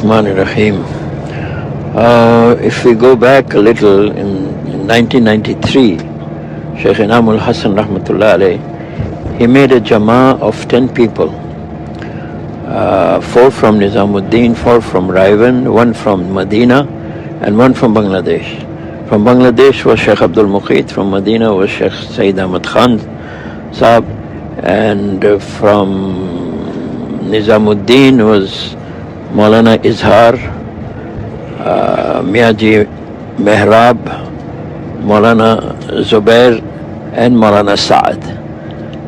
Rahmanir Rahim. If we go back a little, in 1993, Shaykh Inamul Hasan Rahmatullah alayh, he made a Jama'ah of 10 people. 4 from Nizamuddin, 4 from Raivan, 1 from Medina, and 1 from Bangladesh. From Bangladesh was Shaykh Abdul Muqeet, from Medina was Shaykh Sayyid Ahmad Khan Saab, and from Nizamuddin was Maulana Izhar, Miaji Mehrab, Maulana Zubair, and Maulana Saad.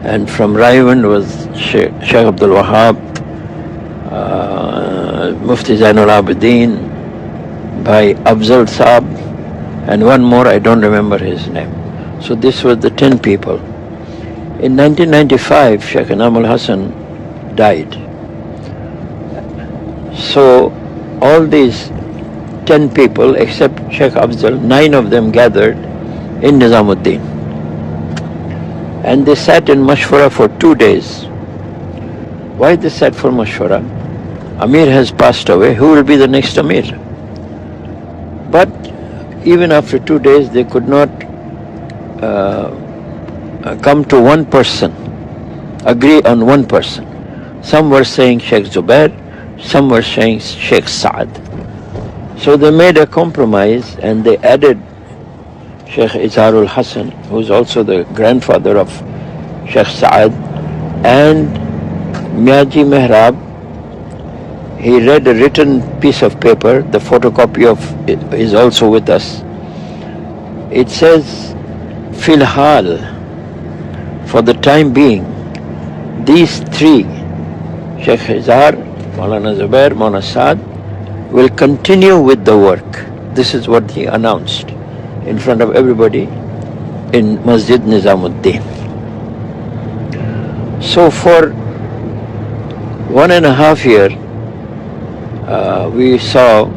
And from Raivan was Shaykh Abdul Wahab, Mufti Zainul Abidin, by Afzal Saab, and one more, I don't remember his name. So this was the 10 people. In 1995, Shaykh Inamul Hasan died. So all these 10 people, except Shaykh Afzal, 9 of them gathered in Nizamuddin. And they sat in Mashwara for 2 days. Why they sat for Mashwara? Amir has passed away, who will be the next Amir? But even after 2 days, they could not come to one person, agree on one person. Some were saying Sheikh Zubair, some were saying Sheikh Saad. So they made a compromise and they added Sheikh Izharul Hasan, who is also the grandfather of Sheikh Saad, and Miaji Mehrab. He read a written piece of paper, the photocopy of it is also with us. It says, Filhal, for the time being, these 3, Sheikh Izhar, Maulana Zubair, Maulana Saad, will continue with the work. This is what he announced in front of everybody in Masjid Nizamuddin. So for 1.5 years, we saw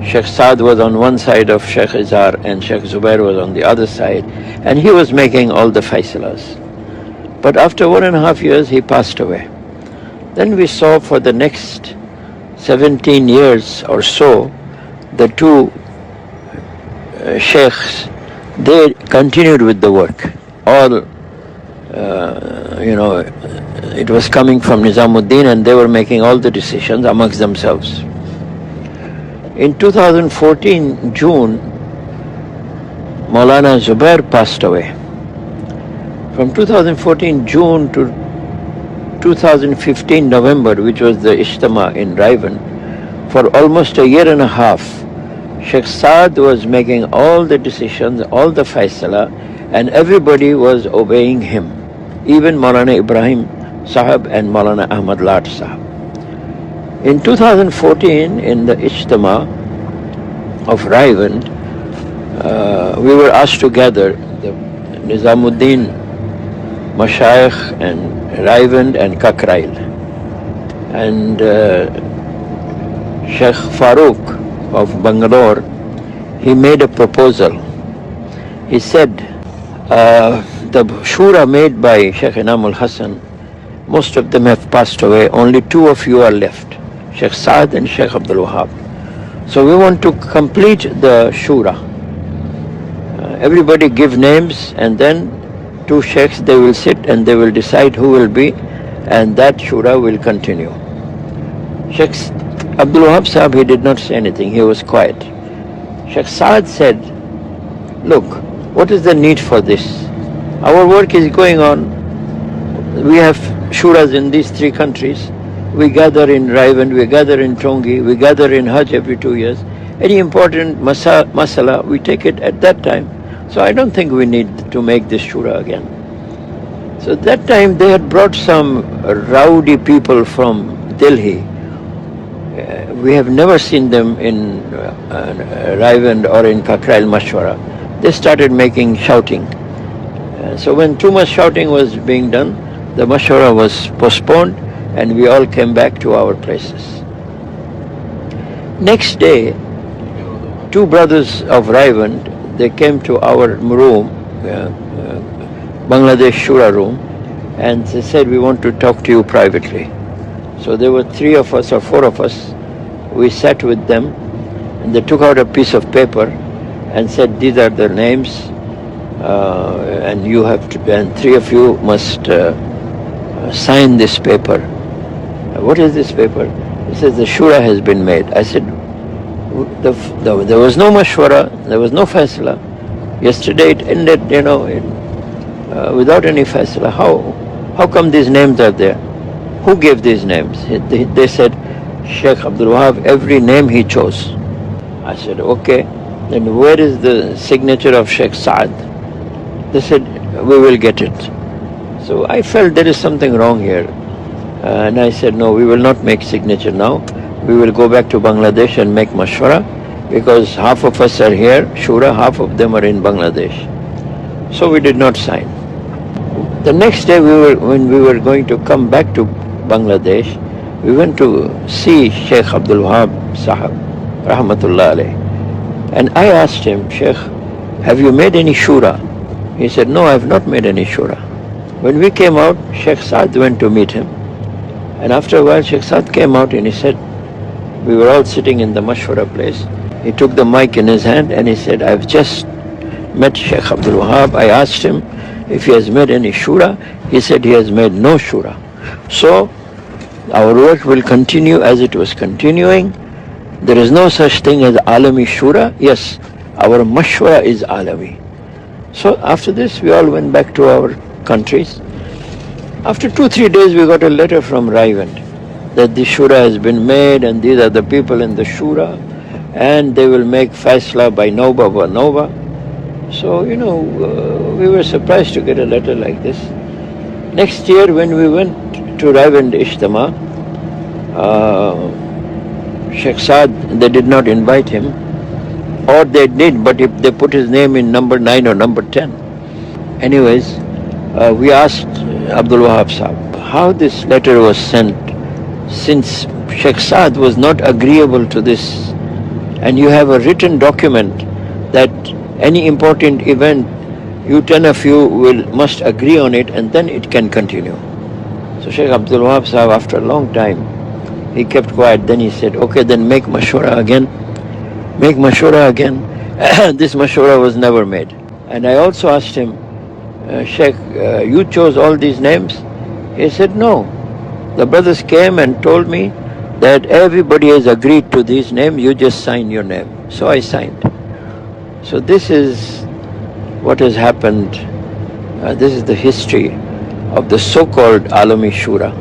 Sheikh Saad was on one side of Sheikh Izhar and Sheikh Zubair was on the other side, and he was making all the faisalas. But after 1.5 years, he passed away. Then we saw for the next 17 years or so, the 2 sheikhs, they continued with the work. All, it was coming from Nizamuddin and they were making all the decisions amongst themselves. In 2014, June, Maulana Zubair passed away. From 2014 June to 2015 November, which was the Ijtima in Raivan, for almost 1.5 years, Sheikh Saad was making all the decisions, all the faisala, and everybody was obeying him, even Maulana Ibrahim Sahab and Maulana Ahmad Lat Sahab. In 2014, in the Ijtima of Raivan, we were asked to gather the Nizamuddin, Mashayikh and Raivan and Kakrail. And Sheikh Farooq of Bangalore, he made a proposal. He said, the shura made by Shaykh Inamul Hasan, most of them have passed away, only 2 of you are left, Sheikh Saad and Sheikh Abdul Wahab. So we want to complete the shura. Everybody give names, and then 2 sheikhs, they will sit and they will decide who will be, and that shura will continue. Sheikh Abdul Wahab Sahab, he did not say anything, he was quiet. Sheikh Saad said, look, what is the need for this? Our work is going on. We have shuras in these 3 countries. We gather in Raivan, we gather in Tongi, we gather in Hajj every 2 years. Any important masala, we take it at that time. So I don't think we need to make this shura again. So that time they had brought some rowdy people from Delhi. We have never seen them in Raivan or in Kakrail Mashwara. They started making shouting. So when too much shouting was being done, the Mashwara was postponed and we all came back to our places. Next day, 2 brothers of Raivan, they came to our room, Bangladesh Shura room, and they said, we want to talk to you privately. So there were 3 of us or 4 of us. we sat with them, and they took out a piece of paper and said, these are the names, and you have to, and three of you must sign this paper. What is this paper? He says, the shura has been made. I said, there was no mashwara, there was no faisla. Yesterday it ended, without any faisla. How come these names are there? Who gave these names? They said, Sheikh Abdul Wahab, every name he chose. I said, okay, then where is the signature of Sheikh Saad? They said, we will get it. So I felt there is something wrong here. And I said, no, we will not make signature now. We will go back to Bangladesh and make mashwara, because half of us are here, shura, half of them are in Bangladesh. So we did not sign. The next day when we were going to come back to Bangladesh, we went to see Sheikh Abdul Wahab Sahab, Rahmatullah alayh. And I asked him, Sheikh, have you made any shura? He said, no, I have not made any shura. When we came out, Sheikh Saad went to meet him. And after a while, Sheikh Saad came out and he said, we were all sitting in the mashwara place. He took the mic in his hand and he said, I've just met Sheikh Abdul Wahab. I asked him if he has made any shura. He said he has made no shura. So our work will continue as it was continuing. There is no such thing as alami shura. Yes, our mashwara is alami. So after this, we all went back to our countries. After 2-3 days, we got a letter from Raiwand that the shura has been made and these are the people in the shura and they will make faisla by Nauba wa Nauba. So, we were surprised to get a letter like this. Next year when we went to Raiwand Ijtima, Sheikh Saad, they did not invite him, or they did, but if they put his name in number 9 or number 10. Anyways, we asked Abdul Wahab Sahab how this letter was sent, since Sheikh Saad was not agreeable to this, and you have a written document that any important event, you 10 of you must agree on it and then it can continue. So Sheikh Abdul Wahab Sahab, after a long time, he kept quiet. Then he said, okay, then make mashwara again. Make mashwara again. This mashwara was never made. And I also asked him, Sheikh, you chose all these names? He said, no. The brothers came and told me that everybody has agreed to these names, you just sign your name. So I signed. So this is what has happened. This is the history of the so-called Alami Shura,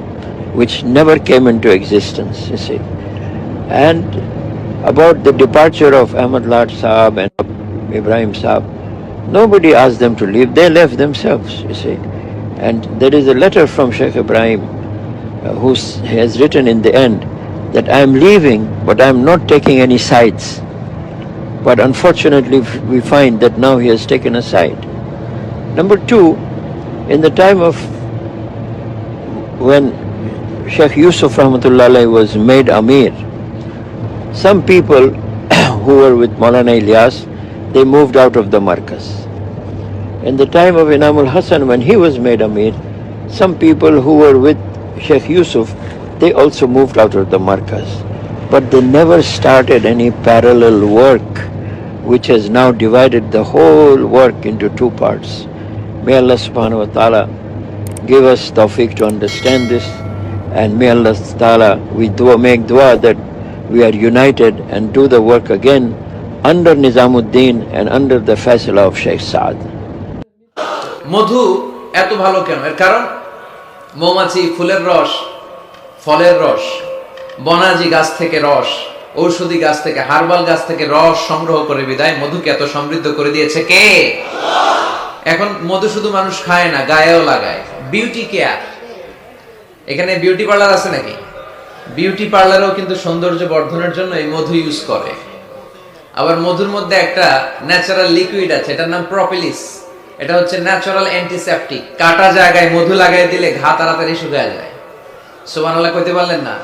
which never came into existence, you see. And about the departure of Ahmad Lad Sahab and Ibrahim Sahab, nobody asked them to leave. They left themselves, you see. And there is a letter from Sheikh Ibrahim who has written in the end that I am leaving, but I am not taking any sides. But unfortunately, we find that now he has taken a side. Number two, in the time of when Sheikh Yusuf Rahmatullah Alayhi was made Amir, some people who were with Maulana Ilyas, they moved out of the Markaz. In the time of Inamul Hasan, when he was made Amir, some people who were with Sheikh Yusuf, they also moved out of the Markaz. But they never started any parallel work which has now divided the whole work into two parts. May Allah subhanahu wa ta'ala give us tawfiq to understand this, and may Allah ta'ala, we make dua that we are united and do the work again under Nizamuddin and under the faisala of Sheikh Saad. মধু এত ভালো কেন? এর কারণ মৌমাছি ফুলের রস, ফলের রস, বনাজি গাছ থেকে রস, ঔষধি গাছ থেকে, হার্বাল গাছ থেকে রস সংগ্রহ করে বিদায় মধুকে এত সমৃদ্ধ করে দিয়েছে কে? এখন মধু শুধু মানুষ খায় না, গায়েও লাগায়। বিউটি কেয়ার, এখানে বিউটি পার্লার আছে নাকি? বিউটি পার্লারও কিন্তু সৌন্দর্য বর্ধনের জন্য এই মধু ইউজ করে। আবার মধুর মধ্যে একটা ন্যাচারাল লিকুইড আছে, এটার নাম প্রপিলিস। এটা হচ্ছে ন্যাচারাল অ্যান্টিসেপটিক। কাটা জায়গায় মধু লাগাই দিলে ঘা তাড়াতাড়ি শুকায় যায়। সুবহানাল্লাহ কইতে পারলেন না?